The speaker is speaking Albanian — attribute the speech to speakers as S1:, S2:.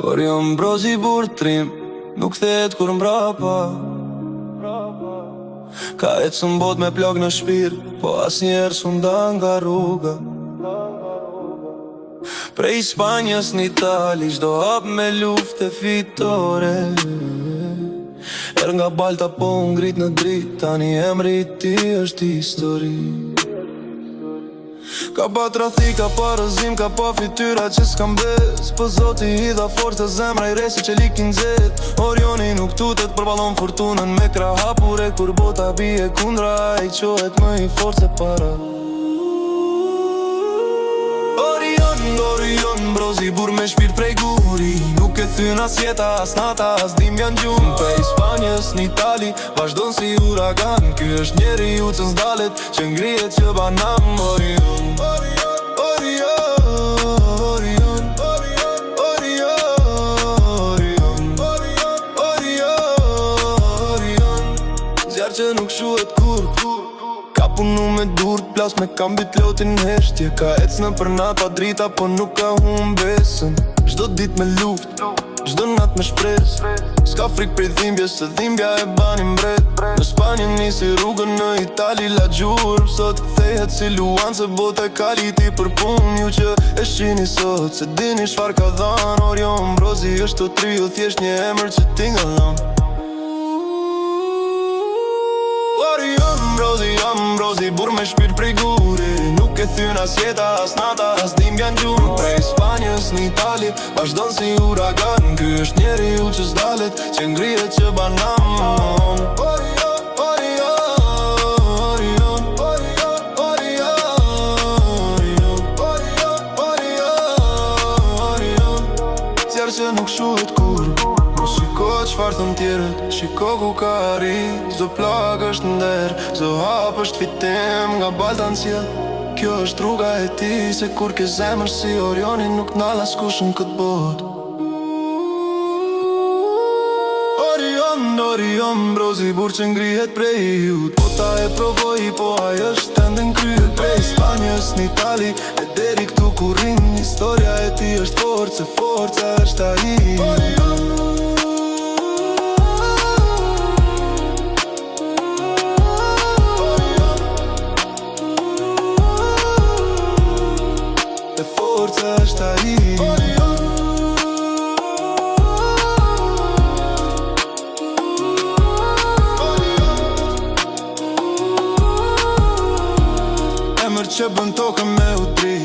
S1: Orion brozi burtrim, nuk thet kur mbrapa. Ka ecë bot me plog në shpirë, po asnjëherë s'u nda nga rruga. Prej Spanjës në Itali, çdo hap me luftë fitore. Nga balta po ngrit në dritë, tani emri I ti është histori. Ka pa trafik, ka pa rëzim, ka pa fityra që s'kam bes. Po Zoti I dha fortë zemra I resi që likin zet. Orioni nuk tutet për ballon fortunën me krah hapure. Kur bota bie kundra, ai qohet më I fortë se para. Orion, brozi bur me shpirt prej guri. Nuk e thyn as jeta, as nata, as dhimbja n'gjumë. Prej Spanjës në Itali, vazhdon si uragan. Ky është njeriu që s'dalet, që ngrihet që banam. Orion, zjarë që nuk shuhet kur. Ka punu me durt, plas me kam byt lotin heshtje. Ka ec në për nata drita, po nuk ka hum besën. Çdo dit me luft, çdo nat me shpres. S'ka frik prej dhimbjes, se dhimbja e bani mbret. Në Spanjë nisi rrugën, në Itali la gjurë. Sot kthehet si luan, se bota e kaliti për pun. Ju që e shqini sot, se dini shfar ka dhan. Orion brozi është të trio, thjesht një emër që t'ingallon. Brozi bur me shpirt prej guri. Nuk e thyn as jeta, as nata, as dhimbja n'gjumë. Prej Spanjës në Itali, vazhdon si uragan. Ky është njeriu që s'dalet, që ngrihet që banam. Zjarë që nuk shuhet kur. Shiko qfar thëm tjerët, shiko ku ka arrit. Zdo plak është nder, zdo hap është fitim. Nga balta n'ciel, kjo është rruga e ti. Se kur ke zemër si Orioni, nuk nall askush në këtë bot. Orion, brozi bur që ngrihet prej jut. Bota e provoj, po aj është ende n'kryet. Prej Spanjës në Itali, e deri këtu ku rrin. Historia e ti është fortë, se forca është ai. Forța është ai. Emër që bën tokën me udri.